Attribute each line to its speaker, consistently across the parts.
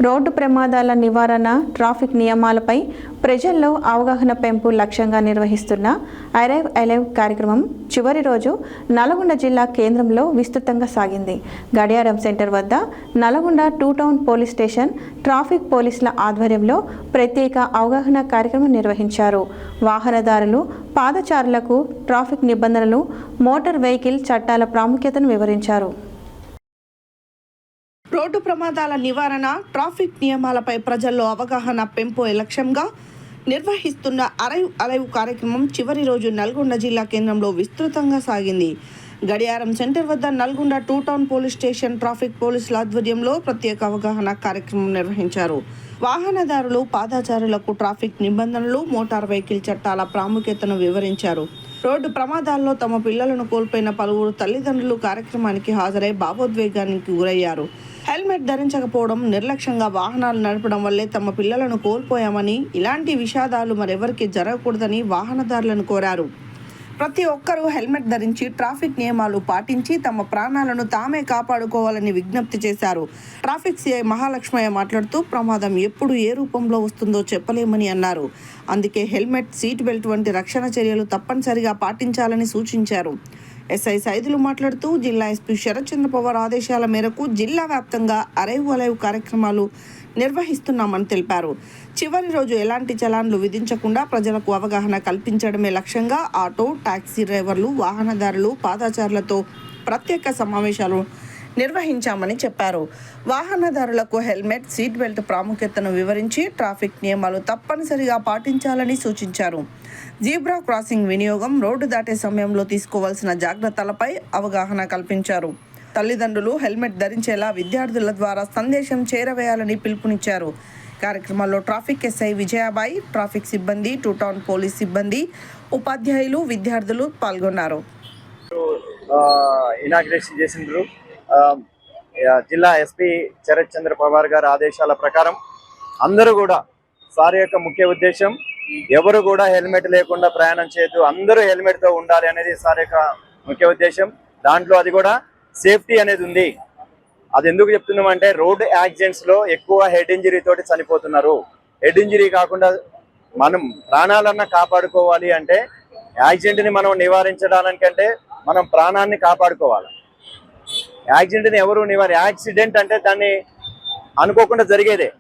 Speaker 1: Road ప్రమాదాల నివారణ, traffic నియమాలపై ప్రజల్లో అవగాహన పెంపు లక్ష్యంగా నిర్వహిస్తున్న అరైవ్ అలైవ్ కార్యక్రమం చివరి రోజు నల్గొండ జిల్లా కేంద్రంలో విస్తృతంగా సాగింది. గడియారం సెంటర్ వద్ద Nalgonda 2 town police station traffic పోలీసుల ఆధ్వర్యంలో ప్రత్యేక అవగాహన కార్యక్రమం నిర్వహించారు. వాహనదారులు, పాదచారులకు ట్రాఫిక్ నిబంధనలు, మోటార్ వెహికల్ చట్టాల ప్రాముఖ్యతను వివరించారు.
Speaker 2: రోడ్డు ప్రమాదాల నివారణ, ట్రాఫిక్ నియమాలపై ప్రజల్లో అవగాహన పెంపు లక్ష్యంగా నిర్వహిస్తున్న అరైవ్ అలైవ్ కార్యక్రమం చివరి రోజు నల్గొండ జిల్లా కేంద్రంలో విస్తృతంగా సాగింది. గడియారం సెంటర్ వద్ద Nalgonda 2 town police station traffic పోలీసుల ఆధ్వర్యంలో ప్రత్యేక అవగాహన కార్యక్రమం నిర్వహించారు. వాహనదారులు, పాదచారులకు ట్రాఫిక్ నిబంధనలు, మోటార్ వెహికల్ చట్టాల ప్రాముఖ్యతను వివరించారు. రోడ్డు ప్రమాదాల్లో తమ పిల్లలను కోల్పోయిన పలువురు తల్లిదండ్రులు కార్యక్రమానికి హాజరై భావోద్వేగానికి గురయ్యారు. హెల్మెట్ ధరించకపోవడం, నిర్లక్ష్యంగా వాహనాలు నడపడం వల్లే తమ పిల్లలను కోల్పోయామని, ఇలాంటి విషాదాలు మరెవరికి జరగకూడదని వాహనదారులను కోరారు. ప్రతి ఒక్కరూ హెల్మెట్ ధరించి ట్రాఫిక్ నియమాలు పాటించి తమ ప్రాణాలను తామే కాపాడుకోవాలని విజ్ఞప్తి చేశారు. ట్రాఫిక్ సిఐ మహాలక్ష్మయ్య మాట్లాడుతూ, ప్రమాదం ఎప్పుడు ఏ రూపంలో వస్తుందో చెప్పలేమని అన్నారు. అందుకే హెల్మెట్, సీట్ బెల్ట్ వంటి రక్షణ చర్యలు తప్పనిసరిగా పాటించాలని సూచించారు. ఎస్ఐ సైదులు మాట్లాడుతూ, జిల్లా ఎస్పీ శరత్ చంద్ర పవార్ ఆదేశాల మేరకు జిల్లా వ్యాప్తంగా అరైవ్ అలైవ్ కార్యక్రమాలు నిర్వహిస్తున్నామని తెలిపారు. చివరి రోజు ఎలాంటి చలాన్లు విధించకుండా ప్రజలకు అవగాహన కల్పించడమే లక్ష్యంగా ఆటో, టాక్సీ డ్రైవర్లు, వాహనదారులు, పాదచారులతో ప్రత్యేక సమావేశాలు నిర్వహించామని చెప్పారు. వాహనదారులకు హెల్మెట్, సీట్ బెల్ట్ ప్రాముఖ్యతను వివరించి ట్రాఫిక్ నియమాలు తప్పనిసరిగా పాటించాలని సూచించారు. జీబ్రా క్రాసింగ్ వినియోగం, రోడ్డు దాటే సమయంలో తీసుకోవాల్సిన జాగ్రత్తలపై అవగాహన కల్పించారు. తల్లిదండ్రులు హెల్మెట్ ధరించేలా విద్యార్థుల ద్వారా సందేశం చేరవేయాలని పిలుపునిచ్చారు. కార్యక్రమంలో ట్రాఫిక్ ఎస్ఐ విజయాబాయి, ట్రాఫిక్ సిబ్బంది, 2 టౌన్ పోలీస్ సిబ్బంది, ఉపాధ్యాయులు, విద్యార్థులు పాల్గొన్నారు.
Speaker 3: ఇనాగ్రేషన్ చేసిండ్రు. జిల్లా ఎస్పీ శరత్ చంద్ర పవార్ గారి ఆదేశాల ప్రకారం అందరూ కూడా, సార్ యొక్క ముఖ్య ఉద్దేశం ఎవరు కూడా హెల్మెట్ లేకుండా ప్రయాణం చేయొద్దు, అందరూ హెల్మెట్తో ఉండాలి అనేది సార్ యొక్క ముఖ్య ఉద్దేశం. దాంట్లో అది కూడా సేఫ్టీ అనేది ఉంది. అది ఎందుకు చెప్తున్నామంటే, రోడ్ యాక్సిడెంట్స్లో ఎక్కువ హెడ్ ఇంజరీ తోటి చనిపోతున్నారు. హెడ్ ఇంజరీ కాకుండా మనం ప్రాణాలన్నా కాపాడుకోవాలి అంటే, యాక్సిడెంట్ని మనం నివారించడానికంటే మనం ప్రాణాన్ని కాపాడుకోవాలి. యాక్సిడెంట్ని ఎవరు యాక్సిడెంట్ అంటే దాన్ని అనుకోకుండా జరిగేదే,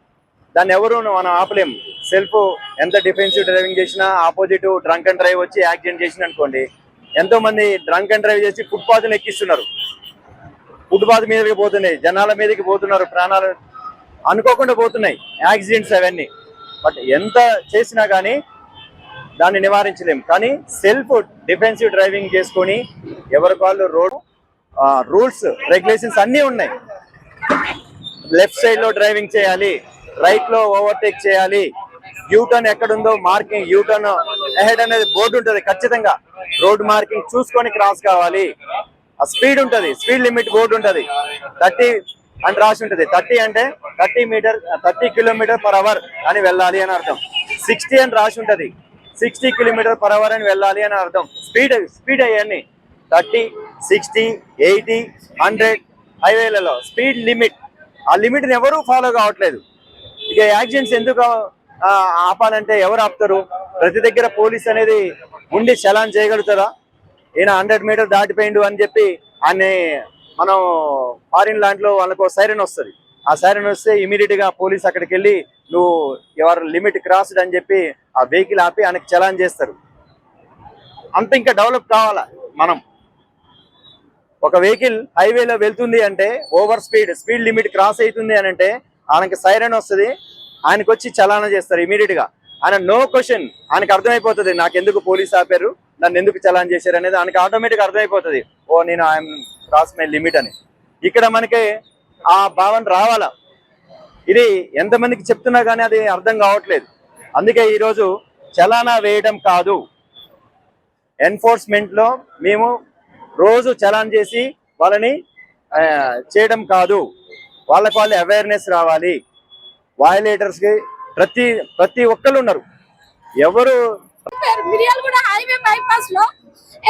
Speaker 3: దాన్ని ఎవరు మనం ఆపలేం. సెల్ఫ్ ఎంత డిఫెన్సివ్ డ్రైవింగ్ చేసినా, ఆపోజిట్ డ్రంక్ అండ్ డ్రైవ్ వచ్చి యాక్సిడెంట్ చేసిన అనుకోండి, ఎంతో మంది డ్రంక్ అండ్ డ్రైవ్ చేసి ఫుట్పాత్ని ఎక్కిస్తున్నారు, ఫుట్పాత్ మీదకి పోతున్నాయి, జనాల మీదకి పోతున్నారు, ప్రాణాలు అనుకోకుండా పోతున్నాయి యాక్సిడెంట్స్ అవన్నీ. బట్ ఎంత చేసినా కానీ దాన్ని నివారించలేం. కానీ సెల్ఫ్ డిఫెన్సివ్ డ్రైవింగ్ చేసుకొని ఎవరికి వాళ్ళు రూల్స్, రెగ్యులేషన్స్ అన్నీ ఉన్నాయి. లెఫ్ట్ సైడ్లో డ్రైవింగ్ చేయాలి, రైట్లో ఓవర్టేక్ చేయాలి, యూటర్న్ ఎక్కడుందో మార్కింగ్, యూటర్న్ అహెడ్ అనేది బోర్డు ఉంటుంది, ఖచ్చితంగా రోడ్ మార్కింగ్ చూసుకొని క్రాస్ కావాలి. ఆ స్పీడ్ ఉంటుంది, స్పీడ్ లిమిట్ బోర్డు ఉంటుంది, 30 అని రాసి ఉంటుంది. 30 అంటే 30 km/h అని వెళ్ళాలి అని అర్థం. 60 అని రాసి ఉంటుంది, 60 km/h అని వెళ్ళాలి అని అర్థం. స్పీడ్ అవన్నీ 30, 60, 80, 100 హైవేలలో స్పీడ్ లిమిట్. ఆ లిమిట్ని ఎవరూ ఫాలో కావట్లేదు. ఇక యాక్సిడెంట్స్ ఎందుకు ఆపాలంటే ఎవరు ఆపుతారు? ప్రతి దగ్గర పోలీస్ అనేది ఉండి చలాన్ చేయగలుగుతారా? ఈయన 100 మీటర్ దాటిపోయిండు అని చెప్పి అన్ని మనం ఫారిన్ లాంట్లో వాళ్ళకు సైరన్ వస్తుంది. ఆ సైరన్ వస్తే ఇమీడియట్గా పోలీస్ అక్కడికి వెళ్ళి నువ్వు ఎవరు లిమిట్ క్రాస్డ్ అని చెప్పి ఆ వెహికల్ ఆపి ఆయనకి చలాన్ చేస్తారు. అంత ఇంకా డెవలప్ కావాలా మనం. ఒక వెహికల్ హైవేలో వెళ్తుంది అంటే, ఓవర్ స్పీడ్ లిమిట్ క్రాస్ అవుతుంది అని అంటే ఆయనకి సైరన్ వస్తుంది, ఆయనకు వచ్చి చలానా చేస్తారు ఇమీడియట్గా. ఆయన నో క్వశ్చన్, ఆయనకు అర్థమైపోతుంది నాకు ఎందుకు పోలీస్ ఆపారు, నన్ను ఎందుకు చలాన్ చేశారు అనేది ఆయనకి ఆటోమేటిక్గా అర్థమైపోతుంది. ఓ నేను ఐఎమ్ క్రాస్ మై లిమిట్ అని. ఇక్కడ మనకి ఆ భావన రావాలా. ఇది ఎంతమందికి చెప్తున్నా కానీ అది అర్థం కావట్లేదు. అందుకే ఈరోజు చలానా వేయడం కాదు, ఎన్ఫోర్స్మెంట్లో మేము రోజు చలాన్ చేసి వాళ్ళని చేయడం కాదు, వాళ్ళకి వాళ్ళు అవేర్నెస్ రావాలి. వయలేటర్స్కి ప్రతి ఒక్కళ్ళు ఉన్నారు. ఎవరు
Speaker 4: మిర్యాలగూడ హైవే బైపాస్ లో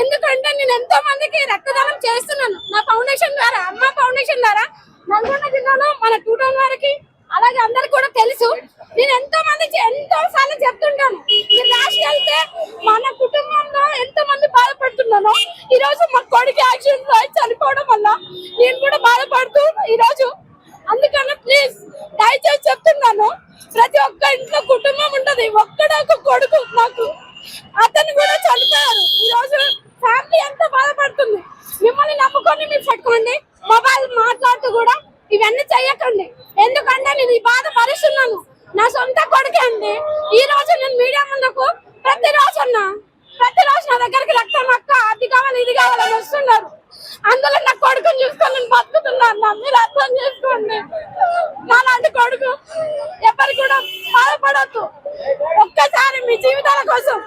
Speaker 4: ఎందుకంటే నేను ఎంతో మందికి రక్తదానం చేస్తున్నాను. నా ఫౌండేషన్ ద్వారా, అమ్మ ఫౌండేషన్ ద్వారా నల్గొండ జిల్లాలో మన 2 టౌన్ వారికి అలాగే అందరికి కూడా తెలుసు. నేను ఎంతో సార్లు చెప్తుంటాను, ఈ ర్యాష్ వెళ్తే మన కుటుంబంలో ఎంతో మంది బాధపడుతున్నాను. ఈ రోజు మా కొడుకు యాక్సిడెంట్ అయి చనిపోవడం వల్ల నేను కూడా బాధపడుతూ ఈరోజు, అందుకని ప్లీజ్ దయచేసి చెప్తున్నాను, ప్రతి ఒక్క ఇంట్లో కుటుంబం ఉంటది, ఒక్క కొడుకు నాకు, అతను కూడా చనిపోయారు. ఈ రోజు ఫ్యామిలీ ఎంత బాధపడుతుంది. మిమ్మల్ని నమ్ముకొని మీరు పెట్టుకోండి, మొబైల్ మాట్లాడుతూ కూడా ఇవన్నీ చెయ్యకండి. ఎందుకంటే నేను ఈ బాధ భరిస్తున్నాను, నా సొంత కొడుకే అండి. ఈ రోజు నేను మీడియా ముందుకు ప్రతిరోజు నా దగ్గరికి రక్తం అక్క అది కావాలి ఇది కావాలని వస్తున్నారు. అందులో నా కొడుకుని చూసుకొని నేను బతుకుతున్నాను. మీరు అర్థం చేసుకోండి, నాలాంటి కొడుకు ఎవరు కూడా బాధపడద్దు. ఒక్కసారి మీ జీవితాల కోసం,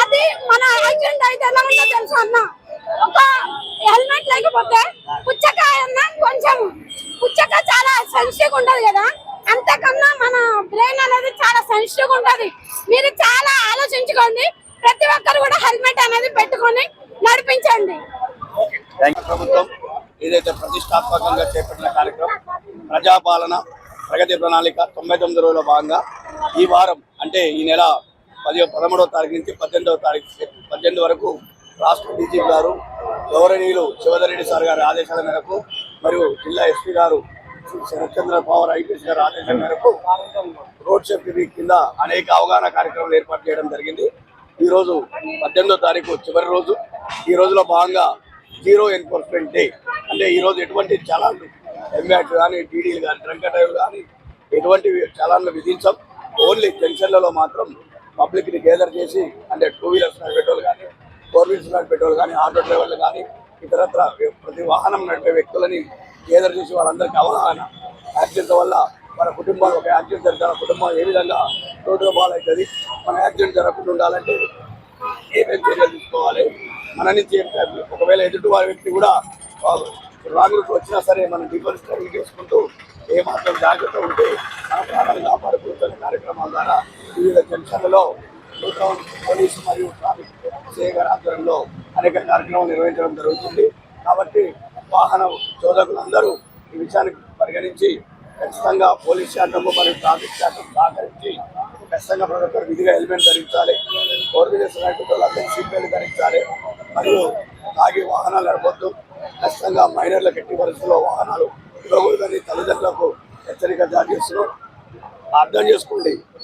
Speaker 4: అది మన యాక్సిడెంట్ అయితే ఎలా ఉందో తెలుసు అన్న, ఒక హెల్మెట్ లేకపోతే పుచ్చకాయ అన్న కొంచెం పుచ్చకాయ చాలా సెన్సిటివ్ ఉంటది కదా, అంతకన్నా మన బ్రెయిన్ అనేది చాలా సెన్సిటివ్ ఉంటది. మీరు చాలా ఆలోచించుకోండి, ప్రతి ఒక్కరు కూడా హెల్మెట్ అనేది పెట్టుకొని నడిపించండి.
Speaker 5: ప్రభుత్వం ఏదైతే ప్రతిష్టాత్మకంగా చేపట్టిన కార్యక్రమం ప్రజాపాలన ప్రగతి ప్రణాళిక 99 రోజుల భాగంగా ఈ వారం అంటే ఈ నెల 13వ తారీఖు నుంచి 18 వరకు రాష్ట్ర డీజీపీ గారు గౌరవనీయులు శివధరెడ్డి సార్ గారి ఆదేశాల మేరకు మరియు జిల్లా ఎస్పీ గారు శరత్చంద్ర పవార్ ఐపీఎస్ గారి ఆదేశాల మేరకు రోడ్ సేఫ్టీ వీక్ కింద అనేక అవగాహన కార్యక్రమాలు ఏర్పాటు చేయడం జరిగింది. ఈ రోజు 18వ తారీఖు చివరి రోజు. ఈ రోజులో భాగంగా జీరో ఎన్ఫోర్స్మెంట్ డే, అంటే ఈరోజు ఎటువంటి చలాన్లు ఎంబ్యాట్ కానీ టీడీలు కానీ డ్రంక్ డ్రైవ్లు కానీ ఎటువంటి చలాన్లు విధించాం. ఓన్లీ జంక్షన్లలో మాత్రం పబ్లిక్ని గేదర్ చేసి, అంటే 2 వీలర్స్ నడిపేటోళ్ళు కానీ 4 వీలర్స్ నడిపేటోళ్ళు కానీ ఆటో డ్రైవర్లు కానీ ఇతరత్ర ప్రతి వాహనం నడిపే వ్యక్తులని గేదర్ చేసి వాళ్ళందరికీ అవగాహన. యాక్సిడెంట్ వల్ల మన కుటుంబాలు, ఒక యాక్సిడెంట్ జరిగిన కుటుంబం ఏ విధంగా రోడ్డు బాలవుతుంది, మన యాక్సిడెంట్ జరగకుండా ఉండాలంటే ఏమేమి చర్యలు తీసుకోవాలి, మన నుంచి ఒకవేళ ఎదుటి వారి వ్యక్తి కూడా రాంగ్ రూట్ వచ్చినా సరే మనం డిఫరెన్స్ స్టడీ చేసుకుంటూ ఏమాత్రం జాగ్రత్త ఉంటే మన ప్రాణాలు కాపాడుకుంటున్న కార్యక్రమాల ద్వారా వివిధ జంక్షన్లలో పోలీసు మరియు ట్రాఫిక్ సేవ ఆధ్వర్యంలో అనేక కార్యక్రమాలు నిర్వహించడం జరుగుతుంది. కాబట్టి వాహన చోదకులందరూ ఈ విషయాన్ని పరిగణించి ఖచ్చితంగా పోలీస్ శాఖకు మరియు ట్రాఫిక్ శాఖకు సహకరించి ఖచ్చితంగా ప్రతి ఒక్కరు విధిగా హెల్మెట్ ధరించాలి, 4 వీలర్స్ నడిపేటోళ్ళందరూ సీట్ బెల్ట్ ధరించాలి, మరియు తాగి వాహనాలు నడపొద్దు. ఖచ్చితంగా మైనర్లకు ఎట్టి పరిస్థితుల్లో వాహనాలు ఇవ్వకూడదని తల్లిదండ్రులకు హెచ్చరిక జారీ చేస్తున్నాం. అర్థం చేసుకోండి.